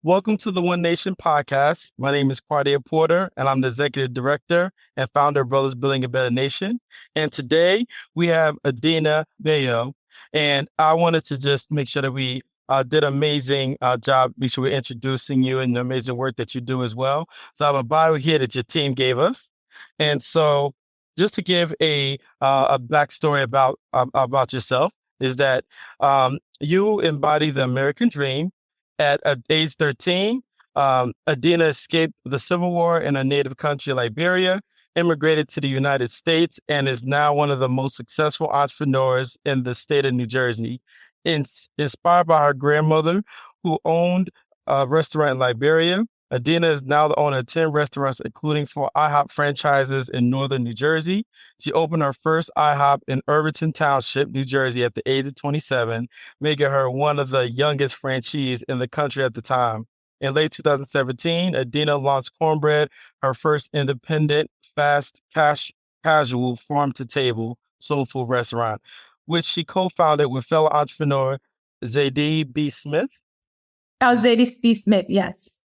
Welcome to the One Nation podcast. My name is Quadeer Porter, and I'm the executive director and founder of Brothers Building a Better Nation. And today we have Adenah Bayoh, and I wanted to just make sure that we did an amazing job. Make sure we're introducing you and the amazing work that you do as well. So I have a bio here that your team gave us, and so just to give a backstory about yourself is that you embody the American dream. At age 13, Adenah escaped the Civil War in her native country, Liberia, immigrated to the United States, and is now one of the most successful entrepreneurs in the state of New Jersey. Inspired by her grandmother, who owned a restaurant in Liberia, Adenah is now the owner of 10 restaurants, including 4 IHOP franchises in northern New Jersey. She opened her first IHOP in Irvington Township, New Jersey, at the age of 27, making her one of the youngest franchisees in the country at the time. In late 2017, Adenah launched Cornbread, her first independent, fast, casual, farm-to-table soul food restaurant, which she co-founded with fellow entrepreneur Zadie B. Smith. Oh, Zadie B. Smith, yes.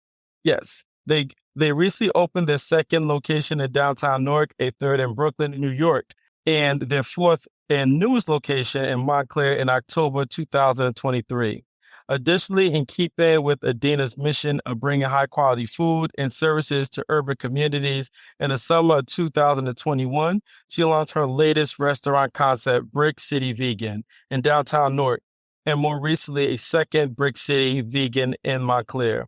Yes, they recently opened their second location in downtown Newark, a third in Brooklyn, New York, and their fourth and newest location in Montclair in October 2023. Additionally, in keeping with Adenah's mission of bringing high-quality food and services to urban communities, in the summer of 2021, she launched her latest restaurant concept, Brick City Vegan, in downtown Newark, and more recently, a second Brick City Vegan in Montclair.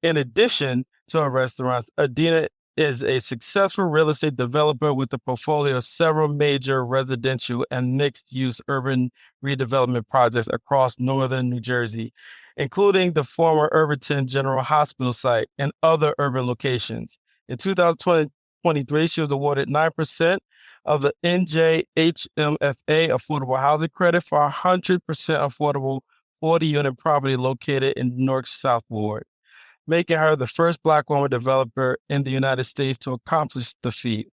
In addition to her restaurants, Adenah is a successful real estate developer with a portfolio of several major residential and mixed-use urban redevelopment projects across northern New Jersey, including the former Irvington General Hospital site and other urban locations. In 2023, she was awarded 9% of the NJHMFA Affordable Housing Credit for 100% affordable 40-unit property located in Newark's South Ward, making her the first Black woman developer in the United States to accomplish the feat.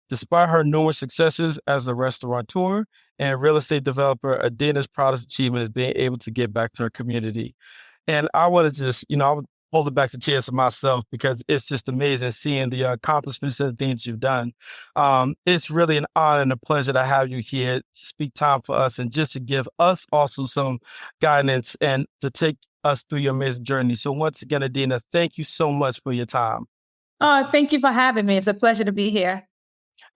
Despite her numerous successes as a restaurateur and real estate developer, Adenah's proudest achievement is being able to give back to her community. And I want to just, I would hold it back to tears for myself because it's just amazing seeing the accomplishments and the things you've done. It's really an honor and a pleasure to have you here to speak time for us and just to give us also some guidance and to take us through your amazing journey. So once again, Adenah, thank you so much for your time. Oh, thank you for having me. It's a pleasure to be here.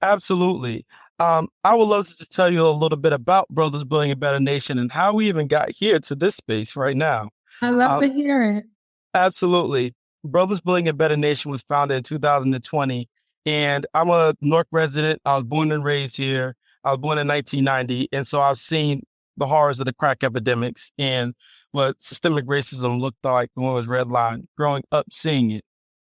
Absolutely. I would love to just tell you a little bit about Brothers Building a Better Nation and how we even got here to this space right now. I love to hear it. Absolutely. Brothers Building a Better Nation was founded in 2020, and I'm a Newark resident. I was born and raised here. I was born in 1990, and so I've seen the horrors of the crack epidemics and what systemic racism looked like when it was redlined, growing up seeing it.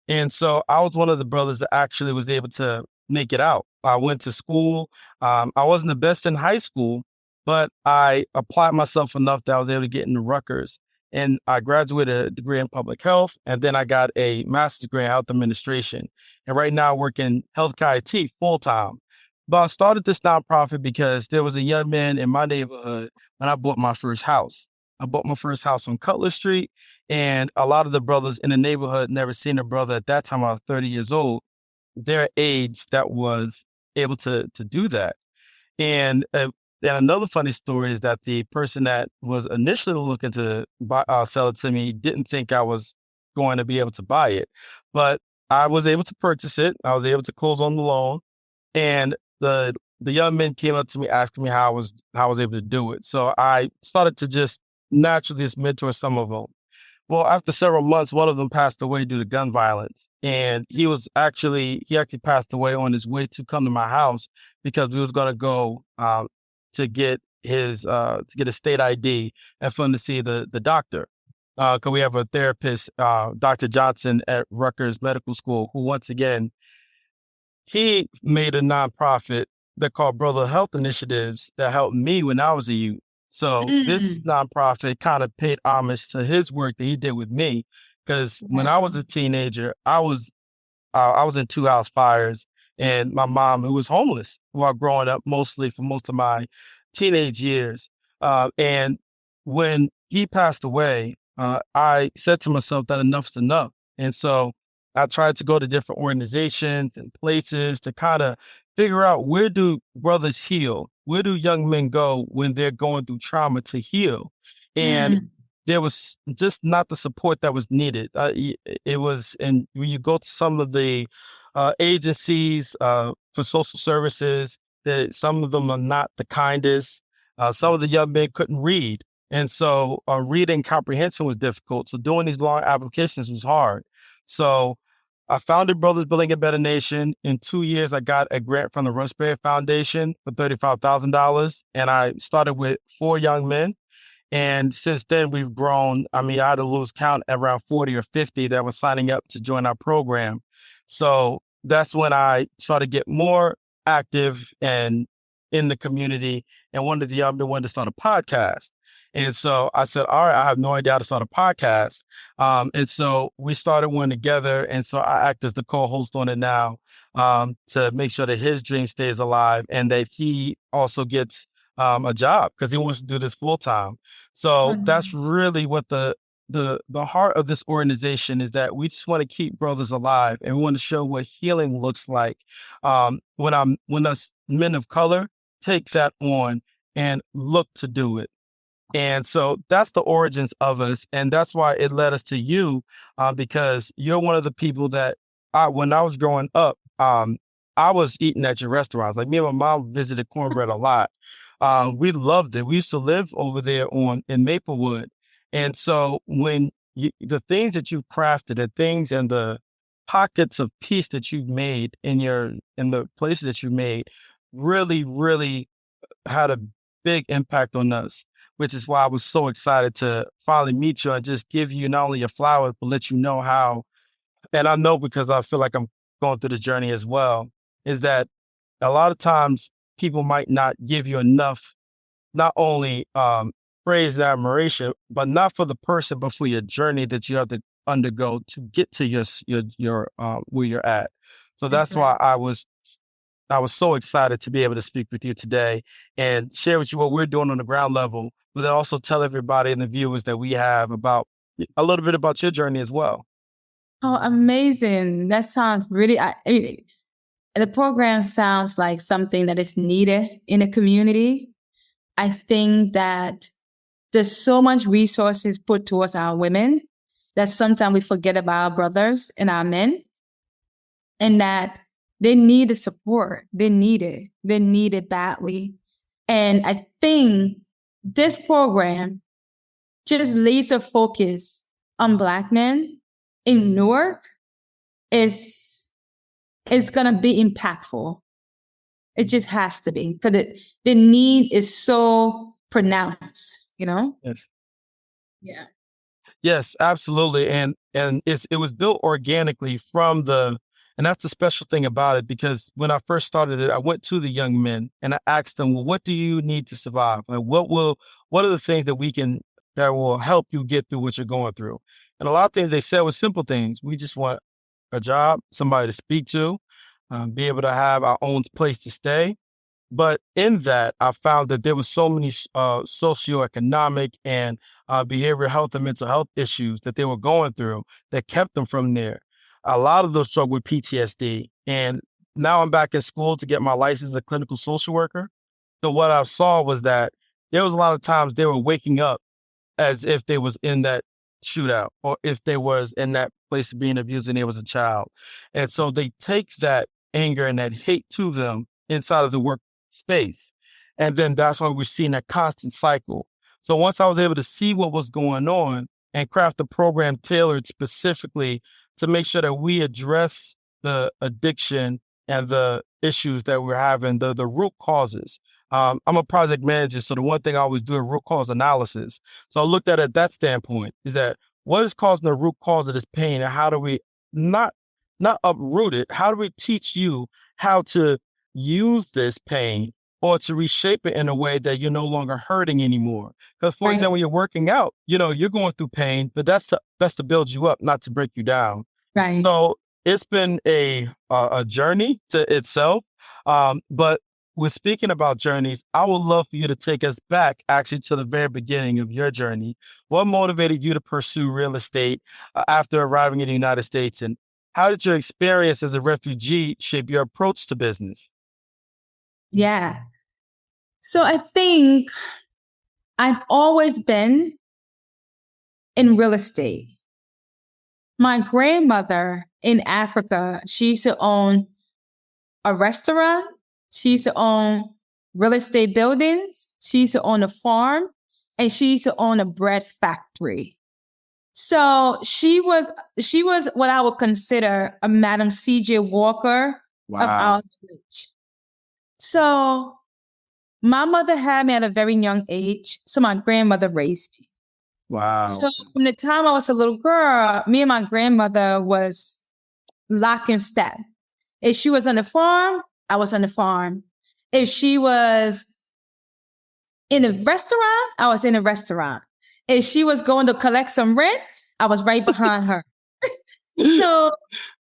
And so I was one of the brothers that actually was able to make it out. I went to school. I wasn't the best in high school, but I applied myself enough that I was able to get into Rutgers. And I graduated a degree in public health, and then I got a master's degree in health administration. And right now I work in healthcare IT full-time. But I started this nonprofit because there was a young man in my neighborhood when I bought my first house. I bought my first house on Cutler Street, and a lot of the brothers in the neighborhood never seen a brother at that time. I was 30 years old, their age that was able to do that. And another funny story is that the person that was initially looking to sell it to me didn't think I was going to be able to buy it, but I was able to purchase it. I was able to close on the loan, and the young men came up to me asking me how I was able to do it. So I started to just naturally just mentor some of them. Well, after several months, one of them passed away due to gun violence, and he actually passed away on his way to come to my house because we was going to go to get his state ID and for him to see the doctor. Because we have a therapist, Dr. Johnson at Rutgers Medical School, who once again, he made a nonprofit that called Brother Health Initiatives that helped me when I was a youth. So this nonprofit kind of paid homage to his work that he did with me. Because when I was a teenager, I was in 2 house fires, and my mom, who was homeless while growing up, mostly for most of my teenage years. And when he passed away, I said to myself that enough's enough. And so I tried to go to different organizations and places to kind of figure out, where do brothers heal? Where do young men go when they're going through trauma to heal? And Mm. there was just not the support that was needed. It was, and when you go to some of the agencies for social services, that some of them are not the kindest. Some of the young men couldn't read. And so reading comprehension was difficult. So doing these long applications was hard. So I founded Brothers Building a Better Nation. In 2 years, I got a grant from the Rushberry Foundation for $35,000. And I started with 4 young men. And since then, we've grown. I mean, I had to lose count, around 40 or 50 that were signing up to join our program. So that's when I started to get more active and in the community, and one of the young men wanted to start a podcast. And so I said, all right, I have no idea how to start a podcast. And so we started one together. And so I act as the co-host on it now, to make sure that his dream stays alive and that he also gets a job, because he wants to do this full time. So that's really what the heart of this organization is, that we just want to keep brothers alive, and we want to show what healing looks like when us men of color take that on and look to do it. And so that's the origins of us. And that's why it led us to you, because you're one of the people that when I was growing up, I was eating at your restaurants. Like, me and my mom visited Cornbread a lot. We loved it. We used to live over there in Maplewood. And so when the things that you've crafted, the things and the pockets of peace that you've made in the places that you made, really, really had a big impact on us, which is why I was so excited to finally meet you and just give you not only your flowers, but let you know how, and I know because I feel like I'm going through this journey as well, is that a lot of times people might not give you enough, not only praise and admiration, but not for the person, but for your journey that you have to undergo to get to your where you're at. So that's why I was so excited to be able to speak with you today and share with you what we're doing on the ground level, but then also tell everybody and the viewers that we have about a little bit about your journey as well. Oh, amazing. That sounds really, the program sounds like something that is needed in a community. I think that there's so much resources put towards our women that sometimes we forget about our brothers and our men, and that they need the support. They need it. They need it badly. And I think this program just laser focus on Black men in Newark is going to be impactful. It just has to be, because the need is so pronounced, you know? Yes. Yeah. Yes, absolutely. And it was built organically and that's the special thing about it, because when I first started it, I went to the young men and I asked them, well, what do you need to survive? Like, what are the things that will help you get through what you're going through? And a lot of things they said were simple things. We just want a job, somebody to speak to, be able to have our own place to stay. But in that, I found that there were so many socioeconomic and behavioral health and mental health issues that they were going through that kept them from there. A lot of those struggled with PTSD. And now I'm back in school to get my license as a clinical social worker. So what I saw was that there was a lot of times they were waking up as if they was in that shootout, or if they was in that place of being abused and they was a child. And so they take that anger and that hate to them inside of the work space. And then that's why we're seeing that constant cycle. So once I was able to see what was going on and craft a program tailored specifically to make sure that we address the addiction and the issues that we're having, the root causes. I'm a project manager, so the one thing I always do is root cause analysis. So I looked at it at that standpoint, is that what is causing the root cause of this pain, and how do we not uproot it? How do we teach you how to use this pain or to reshape it in a way that you're no longer hurting anymore? Because, for example, when you're working out, you're going through pain, but that's to build you up, not to break you down. Right. So it's been a journey to itself, but we're speaking about journeys. I would love for you to take us back actually to the very beginning of your journey. What motivated you to pursue real estate after arriving in the United States? And how did your experience as a refugee shape your approach to business? Yeah. So I think I've always been in real estate. My grandmother in Africa, she used to own a restaurant. She used to own real estate buildings. She used to own a farm, and she used to own a bread factory. So she was what I would consider a Madam C.J. Walker of Wow. our village. So my mother had me at a very young age. So my grandmother raised me. Wow. So from the time I was a little girl, me and my grandmother was lock and step. If she was on the farm, I was on the farm. If she was in a restaurant, I was in a restaurant. If she was going to collect some rent, I was right behind her. So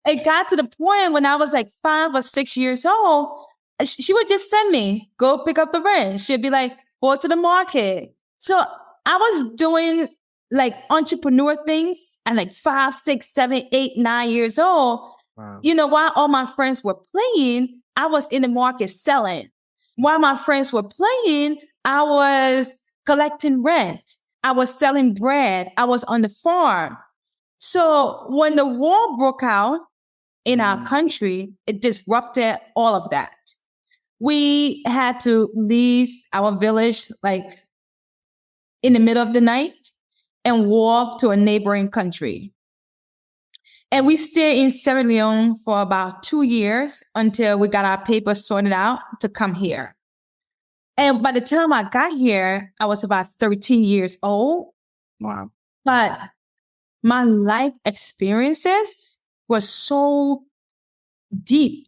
it got to the point when I was like 5 or 6 years old, she would just send me, go pick up the rent. She'd be like, go to the market. So I was doing like entrepreneur things at like 5, 6, 7, 8, 9 years old. Wow. You know, while all my friends were playing, I was in the market selling. While my friends were playing, I was collecting rent. I was selling bread. I was on the farm. So when the war broke out in our country, it disrupted all of that. We had to leave our village like in the middle of the night and walk to a neighboring country. And we stayed in Sierra Leone for about 2 years until we got our papers sorted out to come here. And by the time I got here, I was about 13 years old. Wow. But my life experiences were so deep.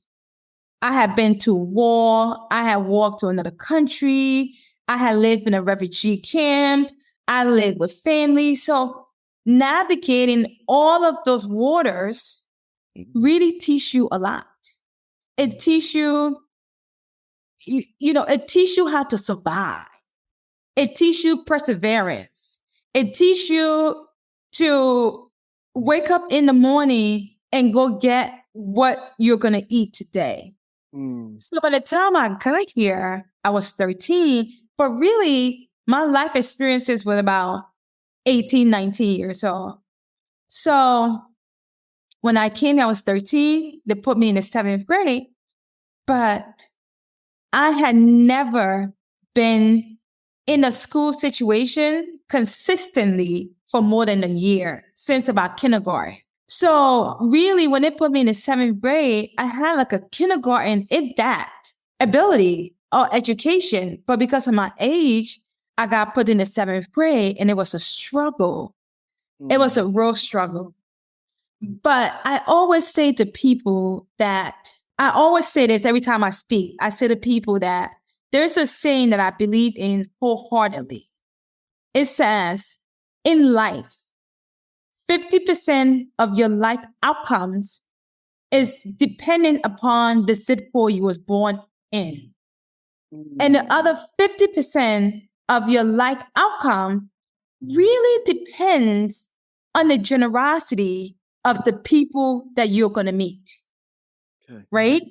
I had been to war. I had walked to another country. I had lived in a refugee camp. I lived with family. So navigating all of those waters really teach you a lot. It teach you, it teach you how to survive. It teach you perseverance. It teach you to wake up in the morning and go get what you're going to eat today. So by the time I got here, I was 13, but really my life experiences were about 18, 19 years old. So when I came here, I was 13. They put me in the 7th grade, but I had never been in a school situation consistently for more than a year since about kindergarten. So really, when they put me in the 7th grade, I had like a kindergarten, if that, ability or education. But because of my age, I got put in the 7th grade and it was a struggle. It was a real struggle. But I always say to people that, I always say this every time I speak. I say to people that there's a saying that I believe in wholeheartedly. It says, in life, 50% of your life outcomes is dependent upon the zip code you was born in. And the other 50% of your life outcome really depends on the generosity of the people that you're going to meet. Okay. Right?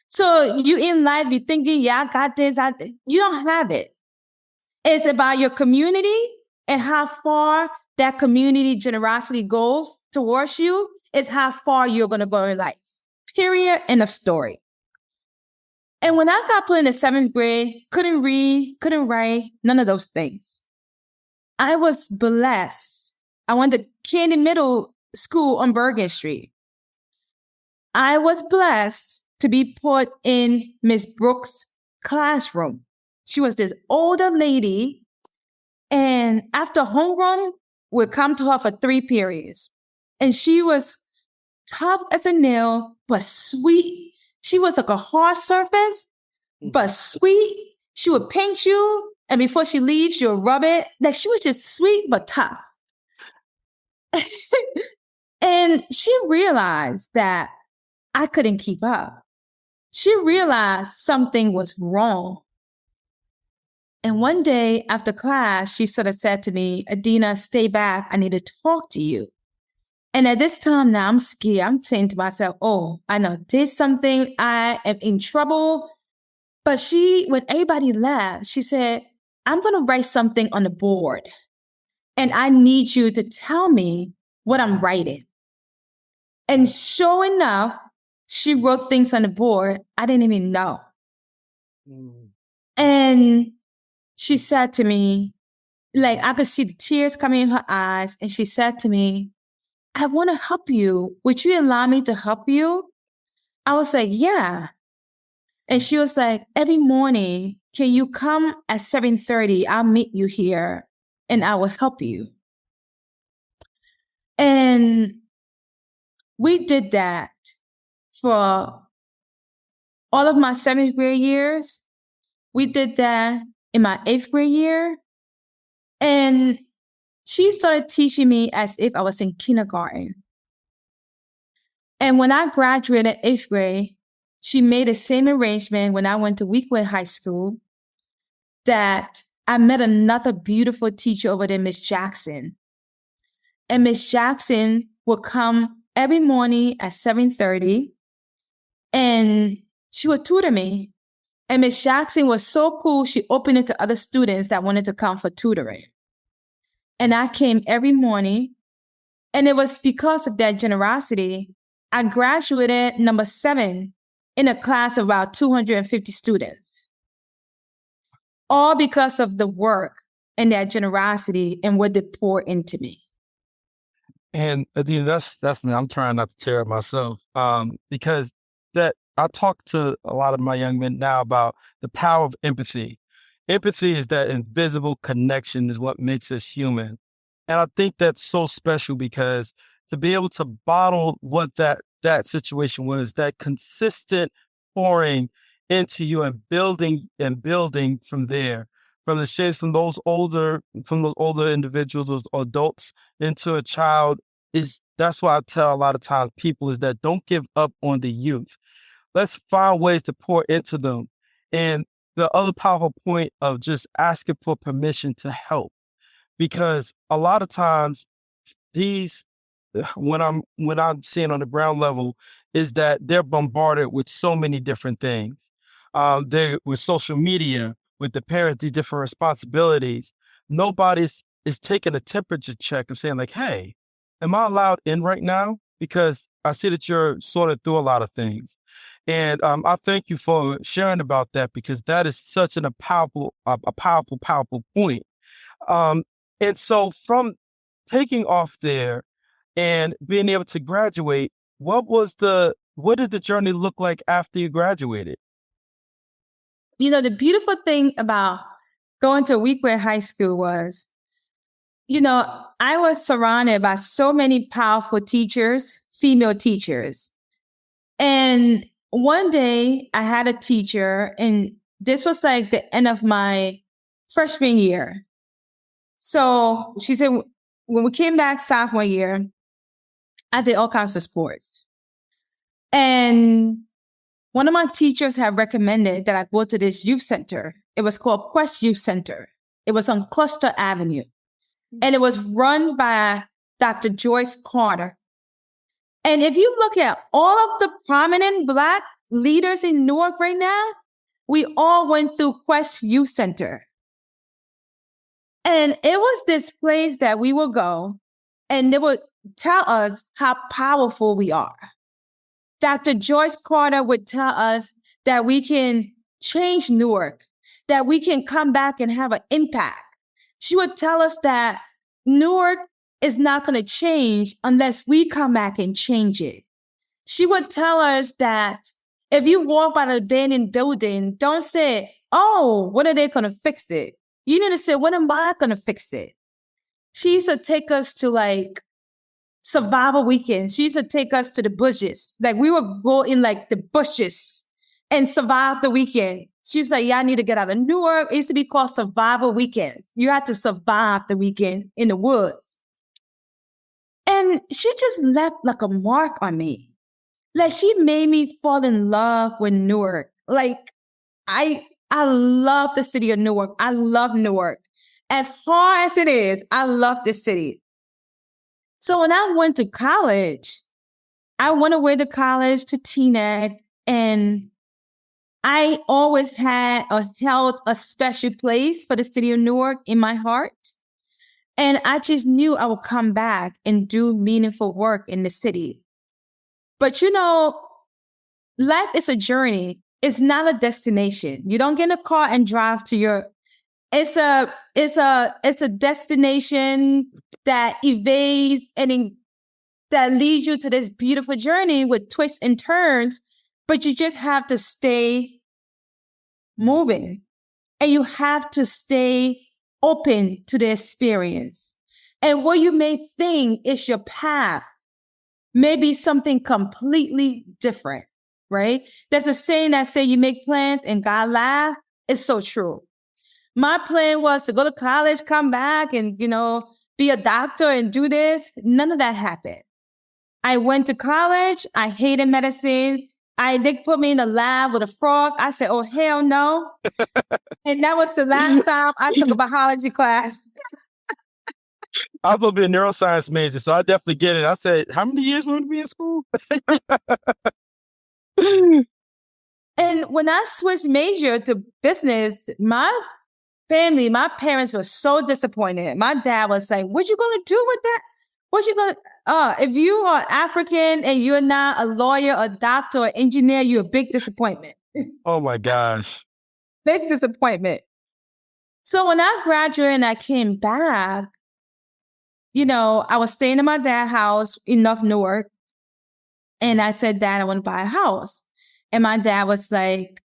So you in life, you're thinking, yeah, I got this. You don't have it. It's about your community and how far that community generosity goes towards you is how far you're going to go in life. Period. End of story. And when I got put in the 7th grade, couldn't read, couldn't write, none of those things. I was blessed. I went to Candy Middle School on Bergen Street. I was blessed to be put in Miss Brooks' classroom. She was this older lady, and after homeroom, we'd come to her for 3 periods. And she was tough as a nail, but sweet. She was like a hard surface, but sweet. She would paint you, and before she leaves, she'll rub it. Like, she was just sweet, but tough. And she realized that I couldn't keep up. she realized something was wrong. And one day after class, she sort of said to me, Adenah, stay back. I need to talk to you. And at this time now, I'm scared. I'm saying to myself, oh, I know did something. I am in trouble. But when everybody left, she said, I'm going to write something on the board. And I need you to tell me what I'm writing. And sure enough, she wrote things on the board I didn't even know. And she said to me, like I could see the tears coming in her eyes. And she said to me, I want to help you. Would you allow me to help you? I was like, yeah. And she was like, every morning, can you come at 7:30? I'll meet you here and I will help you. And we did that for all of my 7th grade years. We did that in my 8th grade year. And she started teaching me as if I was in kindergarten. And when I graduated 8th grade, she made the same arrangement when I went to Weekwood High School that I met another beautiful teacher over there, Miss Jackson. And Miss Jackson would come every morning at 7:30 and she would tutor me. And Miss Jackson was so cool, she opened it to other students that wanted to come for tutoring. And I came every morning. And it was because of that generosity, I graduated number 7 in a class of about 250 students. All because of the work and that generosity and what they poured into me. And that's me. I'm trying not to tear up myself, because that I talk to a lot of my young men now about the power of empathy. Empathy is that invisible connection is what makes us human. And I think that's so special because to be able to bottle what that situation was, that consistent pouring into you and building from there, from the shades from those older individuals, those adults into a child that's why I tell a lot of times people is that don't give up on the youth. Let's find ways to pour into them. And the other powerful point of just asking for permission to help, because a lot of times these when I'm seeing on the ground level is that they're bombarded with so many different things. They with social media, with the parents, these different responsibilities. Nobody's is taking a temperature check of saying like, hey, am I allowed in right now? Because I see that you're sorting through a lot of things. And I thank you for sharing about that because that is such a powerful point. Um, and so from taking off there and being able to graduate, what did the journey look like after you graduated? You know, the beautiful thing about going to Weekwood High School was, I was surrounded by so many powerful teachers, female teachers. And one day I had a teacher, and this was like the end of my freshman year. So she said, when we came back sophomore year, I did all kinds of sports. And one of my teachers had recommended that I go to this youth center. It was called Quest Youth Center. It was on Cluster Avenue. And it was run by Dr. Joyce Carter. And if you look at all of the prominent Black leaders in Newark right now, we all went through Quest Youth Center. And it was this place that we would go and they would tell us how powerful we are. Dr. Joyce Carter would tell us that we can change Newark, that we can come back and have an impact. She would tell us that Newark is not going to change unless we come back and change it. She would tell us that if you walk by the abandoned building, don't say, oh, when are they going to fix it? You need to say, when am I going to fix it? She used to take us to like survival weekends. She used to take us to the bushes. Like we would go in like the bushes and survive the weekend. She's like, y'all need to get out of Newark. It used to be called survival weekends. You had to survive the weekend in the woods. And she just left like a mark on me. Like, she made me fall in love with Newark. Like, I love the city of Newark. I love Newark. As hard as it is, I love this city. So when I went to college, I went away to college to TNEC, and I always held a special place for the city of Newark in my heart. And I just knew I would come back and do meaningful work in the city. But life is a journey. It's not a destination. You don't get in a car and drive to your. It's a destination that evades and that leads you to this beautiful journey with twists and turns. But you just have to stay moving, and you have to stay open to the experience. And what you may think is your path may be something completely different, right? There's a saying that say you make plans and God laugh. It's so true. My plan was to go to college, come back, and, be a doctor and do this. None of that happened. I went to college. I hated medicine. They put me in the lab with a frog. I said, oh, hell no. And that was the last time I took a biology class. I was supposed to be a neuroscience major, so I definitely get it. I said, how many years will we be in school? And when I switched major to business, my parents were so disappointed. My dad was like, what you going to do with that? What you going to, if you are African and you're not a lawyer, a doctor, or engineer, you're a big disappointment. Oh my gosh. Big disappointment. So when I graduated and I came back, I was staying in my dad's house in North Newark. And I said, Dad, I want to buy a house. And my dad was like,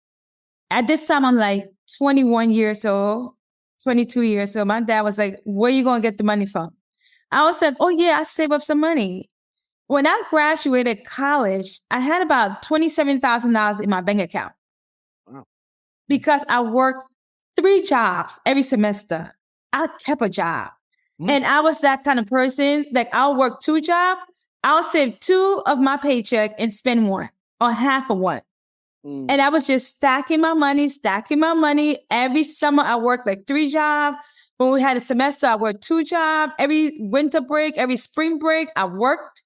at this time, I'm like 21 years old, 22 years old. My dad was like, where are you going to get the money from? I was like, oh yeah, I saved up some money. When I graduated college, I had about $27,000 in my bank account. Wow. Because I worked 3 jobs every semester. I kept a job. And I was that kind of person, like I'll work 2 jobs. I'll save 2 of my paycheck and spend 1 or half of 1. And I was just stacking my money. Every summer I worked like 3 jobs. When we had a semester, I worked 2 jobs. Every winter break, every spring break, I worked.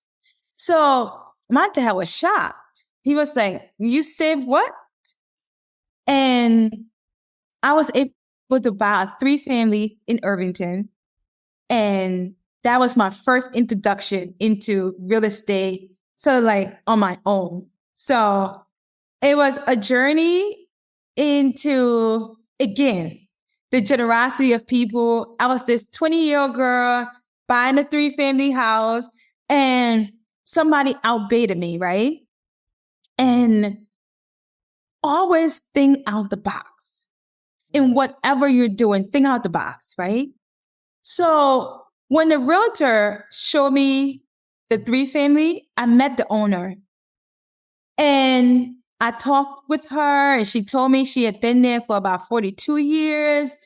So my dad was shocked. He was like, you saved what? And I was able to buy a 3-family in Irvington. And that was my first introduction into real estate, so like on my own. So it was a journey into, again, the generosity of people. I was this 20-year-old girl buying a 3-family house, and somebody outbid me, right? And always think out the box. In whatever you're doing, think out the box, right? So when the realtor showed me the 3-family, I met the owner. And I talked with her, and she told me she had been there for about 42 years,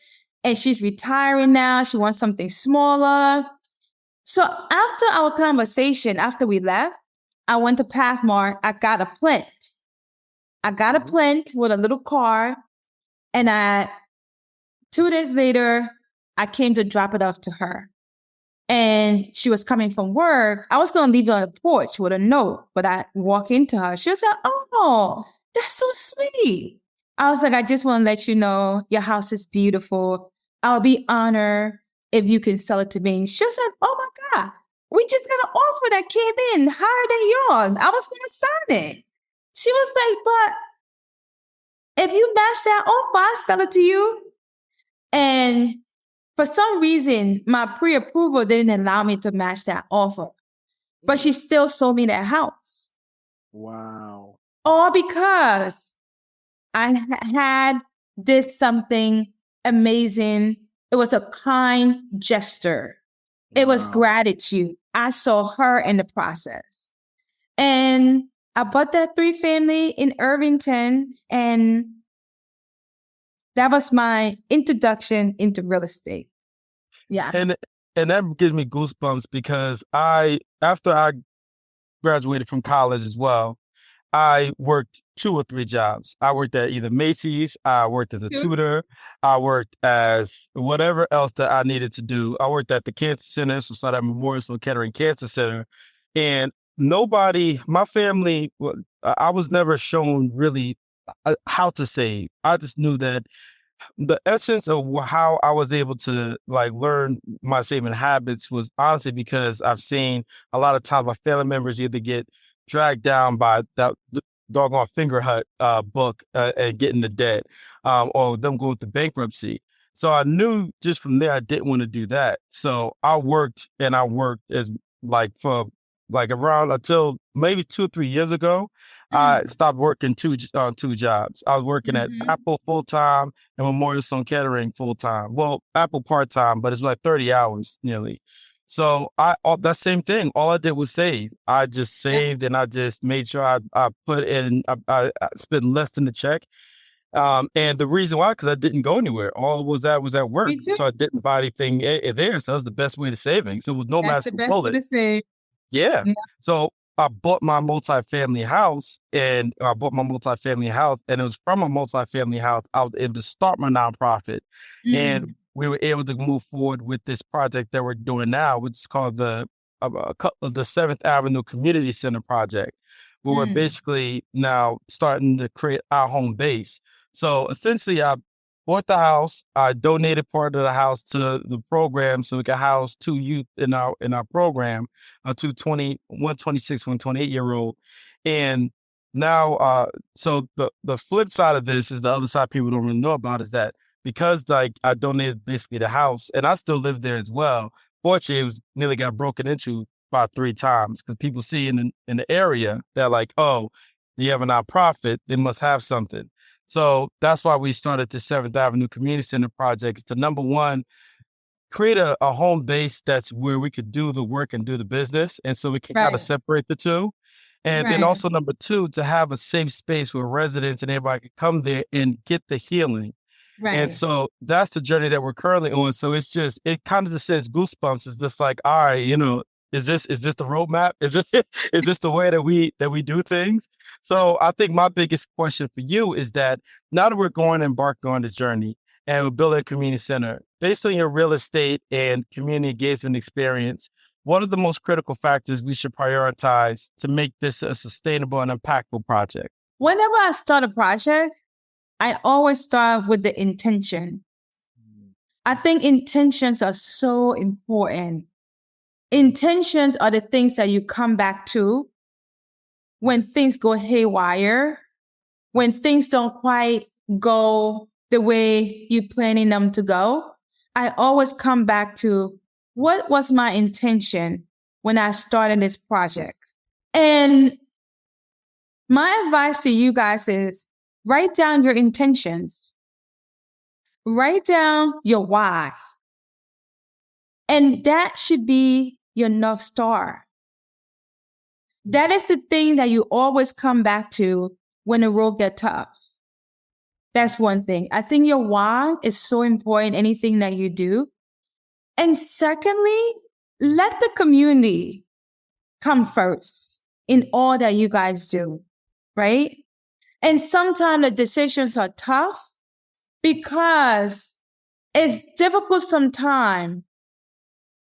and she's retiring now. She wants something smaller. So after our conversation, after we left, I went to Pathmark. I got a plant. With a little car. And 2 days later, I came to drop it off to her. And she was coming from work. I was going to leave her on the porch with a note, but I walked into her. She was like, oh, that's so sweet. I was like, I just want to let you know your house is beautiful. I'll be honored if you can sell it to me. And she was like, oh my God, we just got an offer that came in higher than yours. I was going to sign it. She was like, but if you match that offer, I'll sell it to you. And for some reason, my pre-approval didn't allow me to match that offer. But she still sold me that house. Wow. All because I did something amazing. It was a kind gesture. It was gratitude. I saw her in the process. And I bought that 3-family in Irvington, and that was my introduction into real estate. Yeah. And that gives me goosebumps because after I graduated from college as well, I worked 2 or 3 jobs. I worked at either Macy's, I worked as a Two. tutor, I worked as whatever else that I needed to do. I worked at the cancer center, so started at Memorial Sloan Kettering Cancer Center. And nobody, my family, I was never shown really how to save. I just knew that the essence of how I was able to like learn my saving habits was honestly because I've seen a lot of times my family members either get dragged down by that doggone finger hut book and get into debt, or them going through bankruptcy. So I knew just from there I didn't want to do that. So I worked and I worked as like for like around until maybe 2 or 3 years ago. I stopped working two jobs. I was working at Mm-hmm. Apple full time and Memorial Sloan Kettering full time. Well, Apple part time, but it's like 30 hours nearly. So that same thing. All I did was save. I just Yeah. saved and I just made sure I put in. I spent less than the check. And the reason why, because I didn't go anywhere. All was at work, Me too. so I didn't buy anything there. So that was the best way to saving. So it was no That's the magical best way bullet. to say. Yeah. Yeah. So I bought my multifamily house and it was from a multifamily house I was able to start my nonprofit. And Mm. we were able to move forward with this project that we're doing now, which is called the 7th Avenue Community Center project, where we're Mm. basically now starting to create our home base. So essentially I bought the house. I donated part of the house to the program so we could house 2 youth in our program, two 126, 128-year-old. And now, so the flip side of this is the other side people don't really know about is that because like I donated basically the house and I still live there as well. Fortunately, it was nearly got broken into about 3 times because people see in the area, they're like, oh, you have a nonprofit, they must have something. So that's why we started the 7th Avenue Community Center project is to number one, create a home base that's where we could do the work and do the business. And so we can kind of Right. separate the two. And then Right. also number two, to have a safe space where residents and everybody can come there and get the healing. And Right. so that's the journey that we're currently on. So it kind of just sends goosebumps. It's just like, all right, is this the roadmap? Is this the way that we do things? So I think my biggest question for you is that now that we're going to embark on this journey and we're building a community center, based on your real estate and community engagement experience, what are the most critical factors we should prioritize to make this a sustainable and impactful project? Whenever I start a project, I always start with the intention. I think intentions are so important. Intentions are the things that you come back to when things go haywire, when things don't quite go the way you're planning them to go. I always come back to what was my intention when I started this project. And my advice to you guys is write down your intentions, write down your why. And that should be your North Star. That is the thing that you always come back to when the road gets tough. That's one thing. I think your why is so important, anything that you do. And secondly, let the community come first in all that you guys do, right? And sometimes the decisions are tough because it's difficult sometimes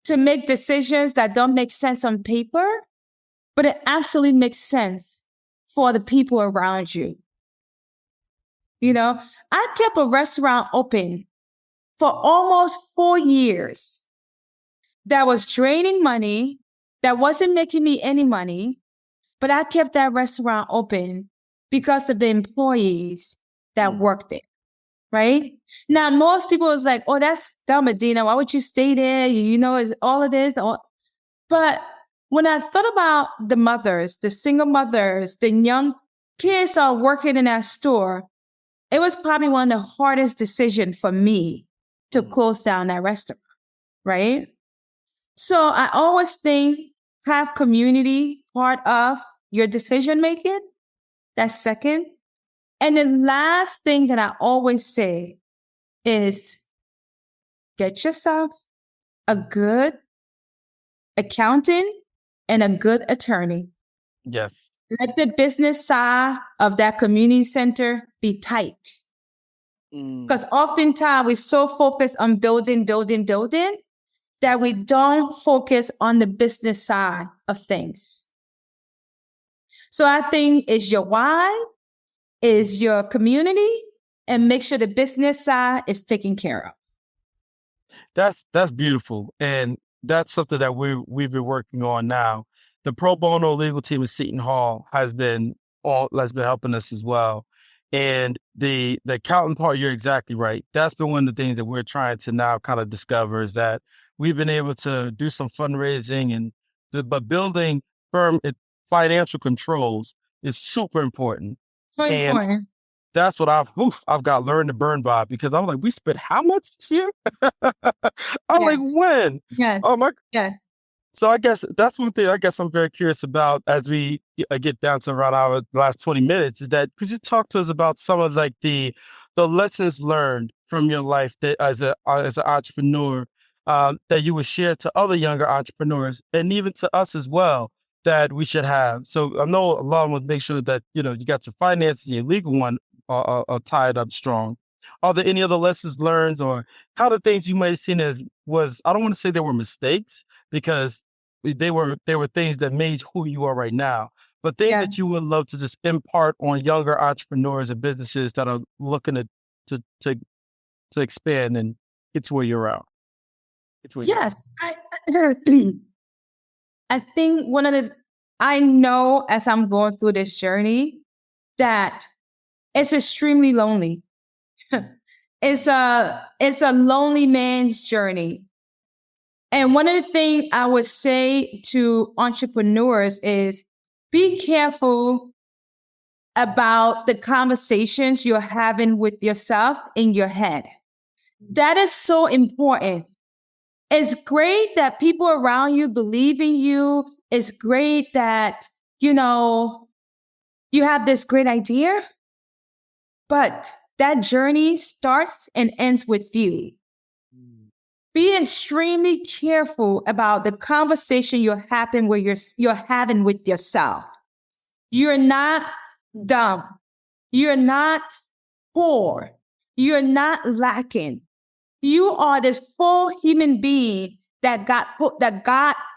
to make decisions that don't make sense on paper, but it absolutely makes sense for the people around you. I kept a restaurant open for almost 4 years that was draining money, that wasn't making me any money, but I kept that restaurant open because of the employees that worked there, right? Now, most people is like, oh, that's dumb, Adenah. Why would you stay there? Is all of this. But when I thought about the mothers, the single mothers, the young kids are working in that store, it was probably one of the hardest decisions for me to close down that restaurant, right? So I always think have community part of your decision making. That's second. And the last thing that I always say is get yourself a good accountant and a good attorney. Yes. Let the business side of that community center be tight. Because oftentimes we're so focused on building that we don't focus on the business side of things. So I think it's your why, is your community, and make sure the business side is taken care of. That's beautiful, and that's something that we've been working on now. The pro bono legal team at Seton Hall has been helping us as well. And the accountant part, you're exactly right. That's been one of the things that we're trying to now kind of discover, is that we've been able to do some fundraising, but building firm financial controls is super important. So And important. that's what I've got learned to burn by, because I'm like, we spent how much this year? I'm like, when? Yes. Oh my. Yes. So I guess that's one thing I guess I'm very curious about as we get down to around our last 20 minutes, is that could you talk to us about some of like the lessons learned from your life that as an entrepreneur, that you would share to other younger entrepreneurs and even to us as well, that we should have. So I know a lot of them make sure that, you got your finances and your legal one are tied up strong. Are there any other lessons learned, or how the things you might have seen as was, I don't want to say they were mistakes, because they were things that made who you are right now, but things that you would love to just impart on younger entrepreneurs and businesses that are looking to expand and get to where you're at. Yes. I think I know as I'm going through this journey that it's extremely lonely. It's a lonely man's journey. And one of the things I would say to entrepreneurs is be careful about the conversations you're having with yourself in your head. That is so important. It's great that people around you believe in you. It's great that, you have this great idea, but that journey starts and ends with you. Be extremely careful about the conversation you're having with yourself. You're not dumb. You're not poor. You're not lacking. You are this full human being that God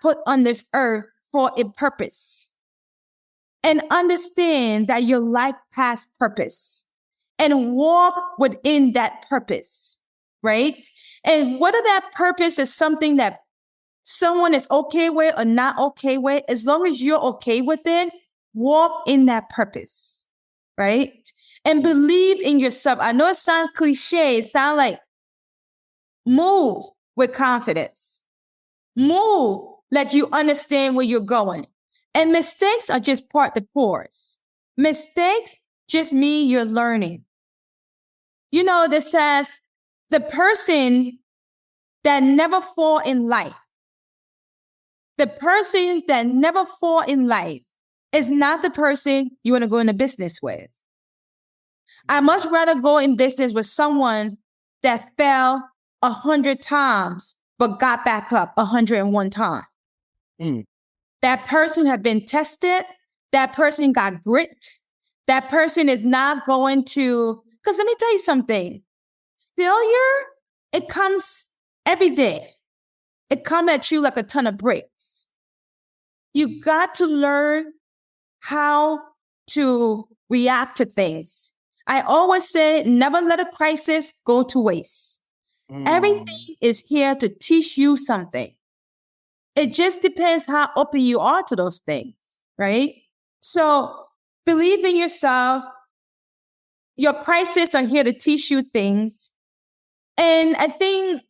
put on this earth for a purpose. And understand that your life has purpose, and walk within that purpose, right? And whether that purpose is something that someone is okay with or not okay with, as long as you're okay with it, walk in that purpose, right? And believe in yourself. I know it sounds cliche. It sounds like move with confidence. Move like you understand where you're going. And mistakes are just part of the course. Mistakes just mean you're learning. That says the person that never fall in life, is not the person you want to go into business with. I much rather go in business with someone that fell 100 times, but got back up 101 times. That person had been tested. That person got grit. That person is not going to, because let me tell you something. Failure, it comes every day. It comes at you like a ton of bricks. You got to learn how to react to things. I always say, never let a crisis go to waste. Everything is here to teach you something. It just depends how open you are to those things, right? So believe in yourself. Your crises are here to teach you things. And I think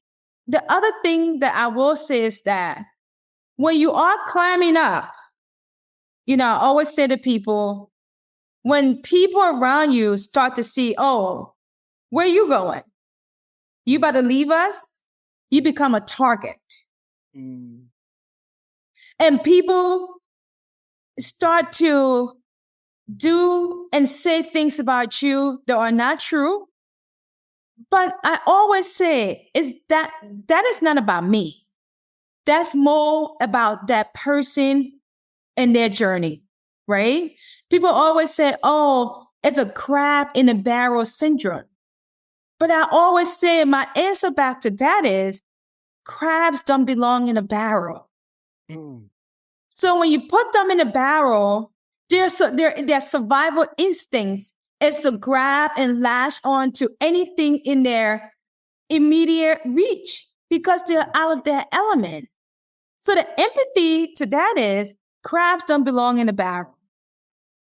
the other thing that I will say is that when you are climbing up, I always say to people, when people around you start to see, oh, where you going? You about to leave us? You become a target. And people start to do and say things about you that are not true. But I always say is that is not about me. That's more about that person and their journey. right? People always say, oh, it's a crab in a barrel syndrome. But I always say my answer back to that is crabs don't belong in a barrel. So when you put them in a barrel, their survival instincts is to grab and lash on to anything in their immediate reach because they're out of their element. So the empathy to that is crabs don't belong in a barrel.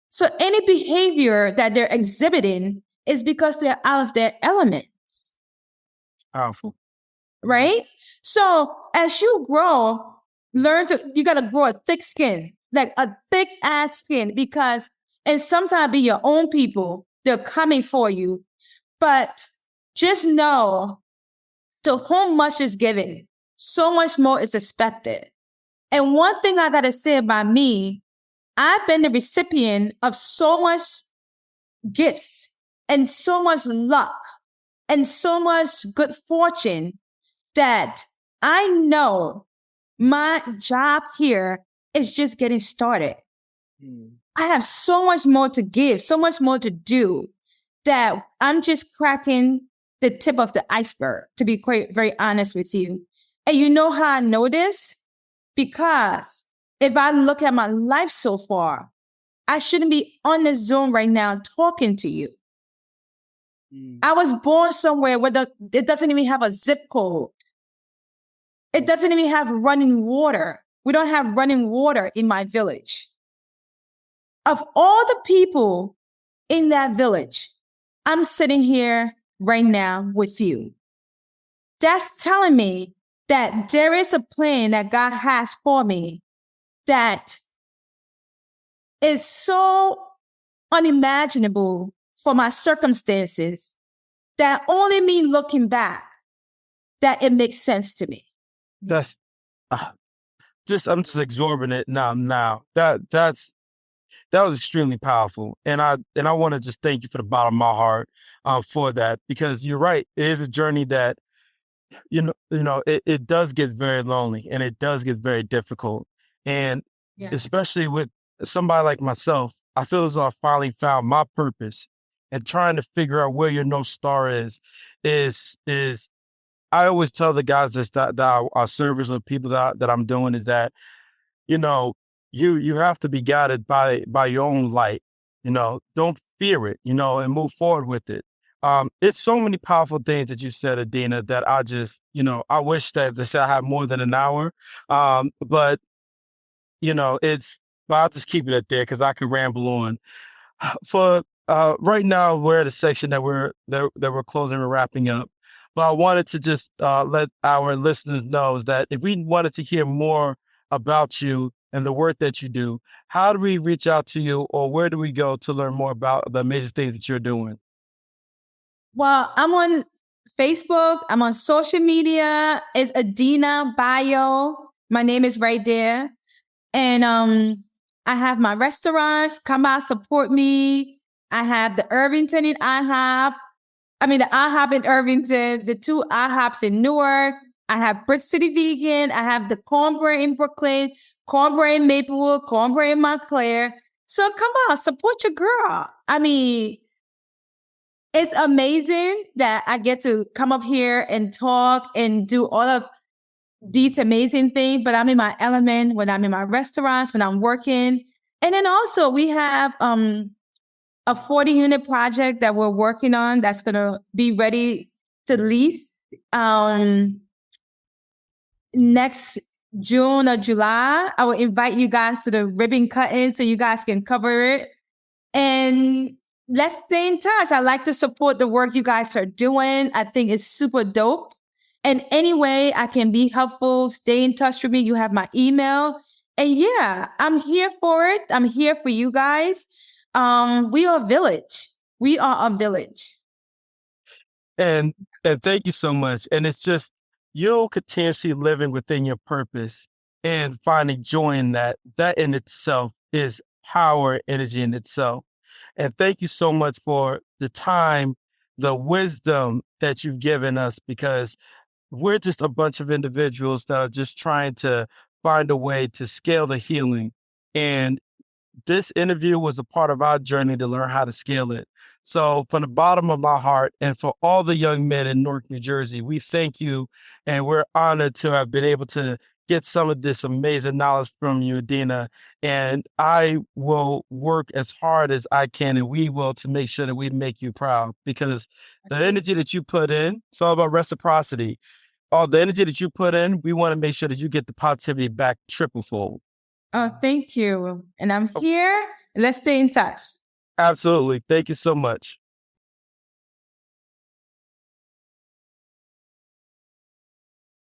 So any behavior that they're exhibiting is because they're out of their elements. Powerful. Right? So as you grow, you got to grow a thick skin, like a thick ass skin, because, and sometimes be your own people, they're coming for you. But just know to whom much is given, so much more is expected. And one thing I got to say about me, I've been the recipient of so much gifts and so much luck and so much good fortune that I know my job here is just getting started. I have so much more to give, so much more to do that I'm just cracking the tip of the iceberg, to be quite very honest with you. And you know how I know this? Because if I look at my life so far, I shouldn't be on the Zoom right now talking to you. I was born somewhere where it doesn't even have a zip code. It doesn't even have running water. We don't have running water in my village. Of all the people in that village, I'm sitting here right now with you. That's telling me that there is a plan that God has for me that is so unimaginable for my circumstances that only me looking back, that it makes sense to me. That's I'm just exorbitant now. That was extremely powerful. And I want to just thank you for the bottom of my heart for that, because you're right. It is a journey that, it does get very lonely and it does get very difficult. And especially with somebody like myself, I feel as though I finally found my purpose, and trying to figure out where your North Star is I always tell the guys that our service or people that I'm doing is that, you have to be guided by your own light. Don't fear it, and move forward with it. It's so many powerful things that you said, Adenah, that I just, I wish that I had more than an hour. But I'll just keep it at there because I could ramble on. For right now, we're at a section that we're closing and wrapping up. But I wanted to just let our listeners know is that if we wanted to hear more about you and the work that you do, how do we reach out to you, or where do we go to learn more about the amazing things that you're doing? Well, I'm on Facebook. I'm on social media. It's Adenah Bayoh. My name is right there. And I have my restaurants. Come out, support me. I have the Irvington in IHOP. The IHOP in Irvington, the 2 IHOPs in Newark. I have Brick City Vegan. I have the Cornbread in Brooklyn, Cornbread in Maplewood, Cornbread in Montclair. So come on, support your girl. It's amazing that I get to come up here and talk and do all of these amazing things, but I'm in my element when I'm in my restaurants, when I'm working. And then also we have a 40-unit project that we're working on that's going to be ready to lease next June or July. I will invite you guys to the ribbon cutting so you guys can cover it. And let's stay in touch. I like to support the work you guys are doing. I think it's super dope. And any way I can be helpful, stay in touch with me. You have my email. And yeah, I'm here for it. I'm here for you guys. We are a village. We are a village. And thank you so much. And it's just, you'll continuously living within your purpose and finding joy in that. That in itself is power, energy in itself. And thank you so much for the time, the wisdom that you've given us, because we're just a bunch of individuals that are just trying to find a way to scale the healing. And this interview was a part of our journey to learn how to scale it. So, from the bottom of my heart, and for all the young men in Newark, New Jersey, we thank you, and we're honored to have been able to get some of this amazing knowledge from you, Adenah. And I will work as hard as I can, and we will, to make sure that we make you proud, because the energy that you put in, it's all about reciprocity. All the energy that you put in, we want to make sure that you get the positivity back triple fold. Oh, thank you. And I'm here. Let's stay in touch. Absolutely. Thank you so much.